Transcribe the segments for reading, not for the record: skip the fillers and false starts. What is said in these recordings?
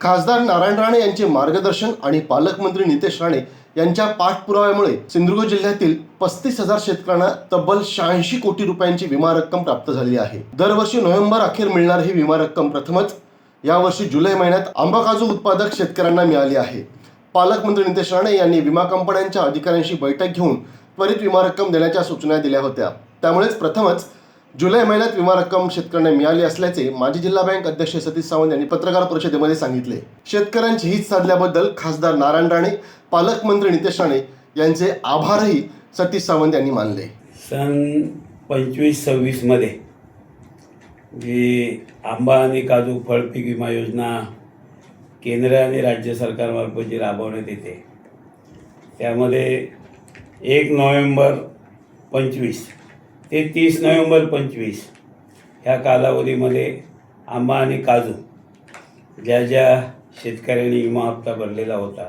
खासदार नारायण राणे यांचे मार्गदर्शन आणि पालकमंत्री नितेश राणे यांच्या पाठपुराव्यामुळे सिंधुदुर्ग जिल्ह्यातील 35,000 शेतकऱ्यांना तब्बल 86 कोटी रुपयांची विमा रक्कम प्राप्त झाली आहे। दरवर्षी नोव्हेंबर अखेर मिळणारी ही विमा रक्कम प्रथमच यावर्षी जुलै महिन्यात आंबा काजू उत्पादक शेतकऱ्यांना मिळाली आहे। पालकमंत्री नितेश राणे यांनी विमा कंपन्यांच्या अधिकाऱ्यांशी बैठक घेऊन त्वरित विमा रक्कम देण्याच्या सूचना दिल्या होत्या। त्यामुळेच प्रथमच जुलै महिन्यात विमा रक्कम शेतकऱ्यांना मिळाली असल्याचे माजी जिल्हा बँक अध्यक्ष सतीश सावंत यांनी पत्रकार परिषदेमध्ये सांगितले। शेतकऱ्यांची हित साधल्याबद्दल खासदार नारायण राणे, पालकमंत्री नितेश राणे यांचे आभारही सतीश सावंत यांनी मानले। सन 25-26 मध्ये जी आंबा आणि काजू फळपीक विमा योजना केंद्र आणि राज्य सरकारमार्फत जी राबवण्यात येते, त्यामध्ये 1 नोव्हेंबर 25 ते 30 नोव्हेंबर 25 ह्या कालावधीमध्ये आंबा आणि काजू ज्या ज्या शेतकऱ्यांनी विमा हप्ता भरलेला होता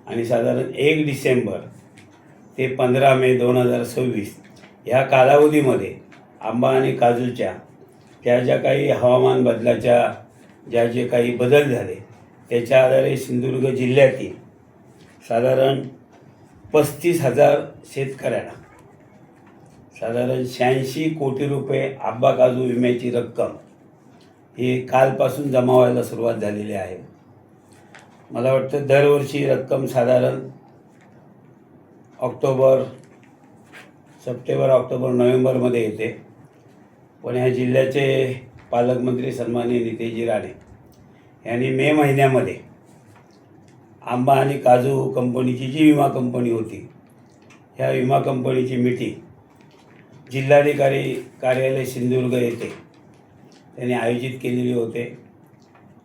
आणि साधारण 1 डिसेंबर ते 15 मे 2026 ह्या कालावधीमध्ये आंबा आणि काजूच्या ज्या काही हवामान बदलाच्या जे काही बदल झाले त्याच्या आधारे सिंधुदुर्ग जिल्ह्यातील साधारण 35,000 शेतकऱ्यांना साधारण 86 कोटी रुपये आंबा काजू विम्याची रक्कम ही कालपासून जमा व्हायला सुरुवात झालेली आहे। मला वाटतं दरवर्षी रक्कम साधारण सप्टेंबर, ऑक्टोबर, नोव्हेंबरमध्ये येते, पण ह्या जिल्ह्याचे पालकमंत्री सन्माननीय नितेशजी राणे यांनी मे महिन्यामध्ये आंबा आणि काजू कंपनीची जी विमा कंपनी होती, ह्या विमा कंपनीची मीटिंग जिल्हाधिकारी कार्यालय सिंधुदुर्ग येथे त्यांनी आयोजित केलेली होते।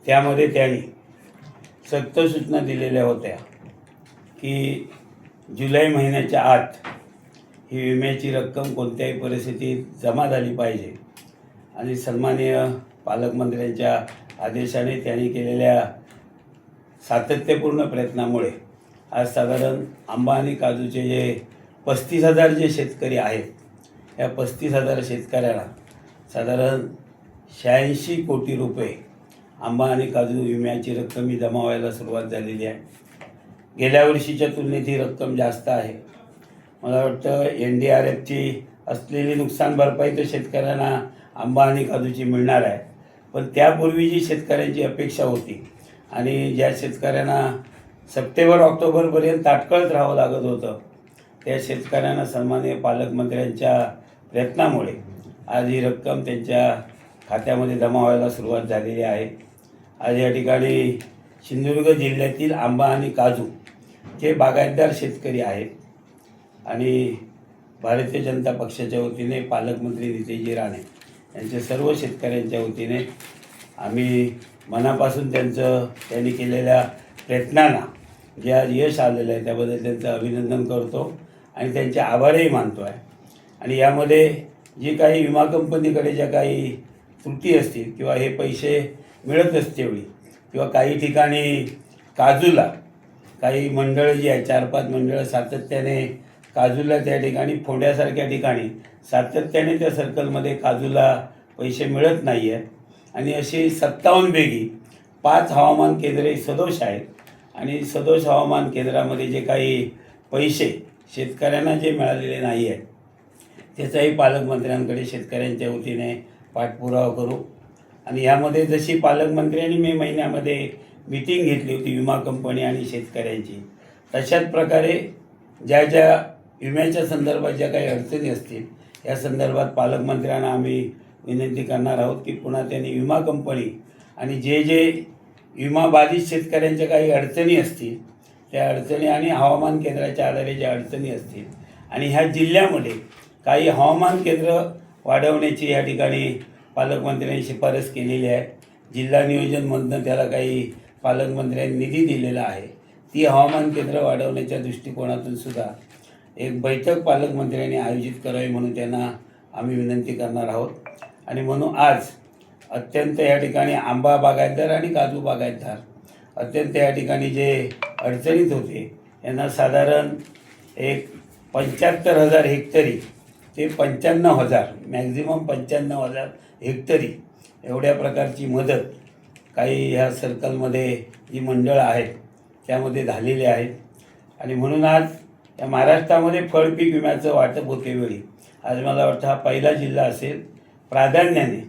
त्यामध्ये त्यांनी सक्त सूचना दिलेल्या होत्या की जुलै महिन्याच्या आत ही विम्याची रक्कम कोणत्याही परिस्थितीत जमा झाली पाहिजे आणि सन्माननीय पालकमंत्र्यांच्या आदेशाने त्यांनी केलेल्या सातत्यपूर्ण प्रयत्नामुळे आज साधारण आंबा आणि काजूचे जे 35,000 जे शेतकरी आहेत, या 35,000 शेतकऱ्यांना साधारण 86 कोटी रुपये आंबा आणि काजू विम्याची रक्कम ही जमा व्हायला सुरुवात झालेली आहे। गेल्या वर्षीच्या तुलनेत ही रक्कम जास्त आहे। मला वाटतं NDRFची असलेली नुकसान भरपाई तर शेतकऱ्यांना आंबा आणि काजूची मिळणार आहे, पण त्यापूर्वी जी शेतकऱ्यांची अपेक्षा होती आणि ज्या शेतकऱ्यांना सप्टेंबर, ऑक्टोबरपर्यंत ताटकळत राहावं लागत होतं, त्या शेतकऱ्यांना सन्माननीय पालकमंत्र्यांच्या प्रयत्नामुळे आज ही रक्कम त्यांच्या खात्यामध्ये जमा व्हायला सुरुवात झालेली आहे। आज या ठिकाणी सिंधुदुर्ग जिल्ह्यातील आंबा आणि काजू जे बागायतदार शेतकरी आहेत आणि भारतीय जनता पक्षाच्या वतीने पालकमंत्री नितेशजी राणे यांच्या सर्व शेतकऱ्यांच्या वतीने आम्ही मनापासून त्यांनी केलेल्या प्रयत्नांना जे आज यश आलेलं आहे त्याबद्दल त्यांचं अभिनंदन करतो आणि त्यांचे आभारही मानतो आहे। आणि यामध्ये जी काही विमा कंपनीकडे ज्या काही त्रुटी असतील किंवा हे पैसे मिळत असते वेळी किंवा काही ठिकाणी काजूला काही मंडळं जी आहे 4-5 मंडळं सातत्याने काजूला त्या ठिकाणी फोंड्यासारख्या ठिकाणी सातत्याने त्या सर्कलमध्ये काजूला पैसे मिळत नाही आहेत आणि अशी 57 पैकी 5 हवामान केंद्रे सदोष आहेत आणि सदोष हवामान केंद्रामध्ये जे काही पैसे शेतकऱ्यांना जे मिळालेले नाही आहेत त्याचाही पालकमंत्र्यांकडे शेतकऱ्यांच्या वतीने पाठपुरावा करू। आणि यामध्ये जशी पालकमंत्र्यांनी मे महिन्यामध्ये मीटिंग घेतली होती विमा कंपनी आणि शेतकऱ्यांची, तशाच प्रकारे ज्या विम्याच्या संदर्भात ज्या काही अडचणी असतील या संदर्भात पालकमंत्र्यांना आम्ही विनंती करणार आहोत की पुन्हा त्यांनी विमा कंपनी आणि जे विमा बाधित शेतकऱ्यांच्या काही अडचणी असतील त्या अडचणी आणि हवामान केंद्राच्या आधारे ज्या अडचणी असतील आणि ह्या जिल्ह्यामध्ये काही हवामान केंद्र वाढवण्याची या ठिकाणी पालकमंत्र्यांनी शिफारस केलेली आहे। जिल्हा नियोजनमधून त्याला काही पालकमंत्र्यांनी निधी दिलेला आहे। ती हवामान केंद्र वाढवण्याच्या दृष्टिकोनातून सुद्धा एक बैठक पालकमंत्र्यांनी आयोजित करावी म्हणून त्यांना आम्ही विनंती करणार आहोत। आणि म्हणून आज अत्यंत या ठिकाणी आंबा बागायतदार आणि काजू बागायतदार अत्यंत या ठिकाणी जे अडचणीत होते यांना साधारण एक 75,000 हेक्टरी ते 95,000 मॅक्झिमम 95,000 हेक्टरी एवढ्या प्रकारची मदत काही ह्या सर्कलमध्ये जी मंडळं आहेत त्यामध्ये झालेले आहेत. आणि म्हणून आज या महाराष्ट्रामध्ये फळपीक विम्याचं वाटप होतेवेळी आज मला वाटतं हा पहिला जिल्हा असेल प्राधान्याने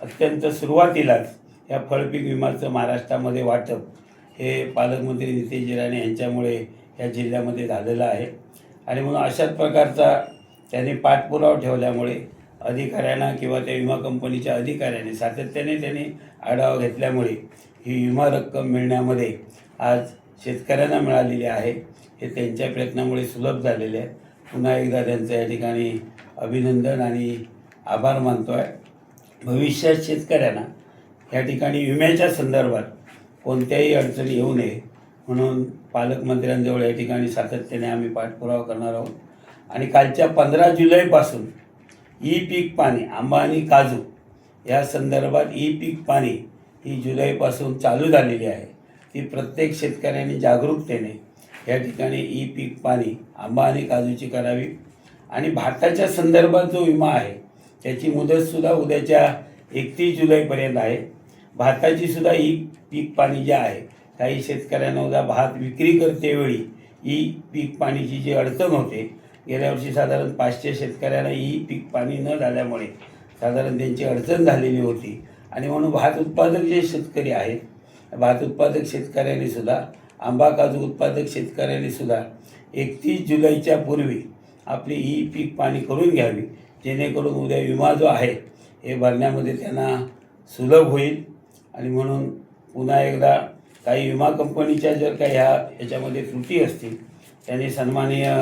अत्यंत सुरुवातीलाच या फळपीक विम्याचं महाराष्ट्रामध्ये वाटप हे पालकमंत्री नितेश राणे यांच्यामुळे या जिल्ह्यामध्ये झालेलं आहे. आणि म्हणून अशाच प्रकारचा त्यांनी पाठपुरावा ठेवल्यामुळे अधिकाऱ्यांना किंवा त्या विमा कंपनीच्या अधिकाऱ्यांनी सातत्याने त्यांनी आढावा घेतल्यामुळे ही विमा रक्कम मिळण्यामध्ये आज शेतकऱ्यांना मिळालेली आहे. हे त्यांच्या प्रयत्नामुळे सुलभ झालेले आहे. पुन्हा एकदा त्यांचं या ठिकाणी अभिनंदन आणि आभार मानतो आहे. भविष्यात शेतकऱ्यांना या ठिकाणी विम्याच्या संदर्भात कोणत्याही अडचणी येऊ नये म्हणून पालकमंत्र्यांजवळ या ठिकाणी सातत्याने आम्ही पाठपुरावा करणार आहोत. आणि कालच्या 15 जुलैपासून ई पीक पाणी आंबा आणि काजू या संदर्भात ई पीक पाणी ही जुलैपासून चालू झालेली आहे. ती प्रत्येक शेतकऱ्यांनी जागरूकतेने या ठिकाणी ई पीक पाणी आंबा आणि काजूची करावी. आणि भाताच्या संदर्भात जो विमा आहे त्याची मुदतसुद्धा उद्याच्या 31 जुलैपर्यंत आहे. भाताची सुद्धा ई पीक पाणी जे आहे काही शेतकऱ्यांना उद्या भात विक्री करतेवेळी ई पीक पाणीची जी अडचण होते, गेल्या वर्षी साधारण 500 शेतकऱ्यांना ई पीक पाणी न झाल्यामुळे साधारण त्यांची अडचण झालेली होती. आणि म्हणून भात उत्पादक जे शेतकरी आहेत भात उत्पादक शेतकऱ्यांनी सुद्धा आंबा काजू उत्पादक शेतकऱ्यांनी सुद्धा 31 जुलैच्या पूर्वी आपली ई पीक पाणी करून घ्यावी, जेणेकरून उद्या विमा जो आहे हे भरण्यामध्ये त्यांना सुलभ होईल. आणि म्हणून पुन्हा एकदा काही विमा कंपनीच्या जर काही याच्यामध्ये त्रुटी असतील त्यांनी सन्माननीय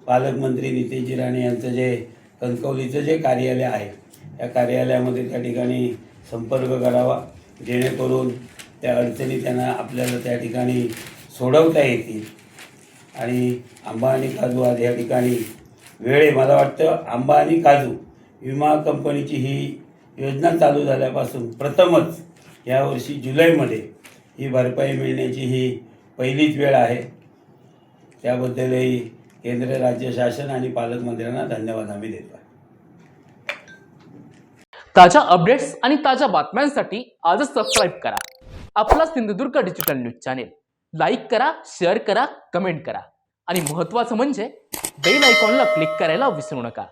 पालकमंत्री नितेश राणे यांचं जे कणकवलीचं जे कार्यालय आहे या कार्यालयामध्ये त्या ठिकाणी संपर्क करावा, जेणेकरून त्या अडचणी त्यांना आपल्याला त्या ठिकाणी सोडवता येतील. आणि आंबा आणि काजू आज या ठिकाणी मला वाटतं आंबा आणि काजू विमा कंपनीची ही योजना चालू झाल्यापासून प्रथमच यावर्षी जुलैमध्ये ही भरपाई मिळण्याची ही पहिलीच वेळ आहे. त्याबद्दलही केंद्र राज्य शासन आणि पालकमंत्र्यांना धन्यवाद आम्ही देतो. ताज्या अपडेट्स आणि ताज्या बातम्यांसाठी आजच सबस्क्राईब करा आपला Sindhudurg digital news channel. Like करा, शेअर करा, कमेंट करा आणि महत्त्वाचं म्हणजे बेल आयकॉनला क्लिक करायला विसरू नका.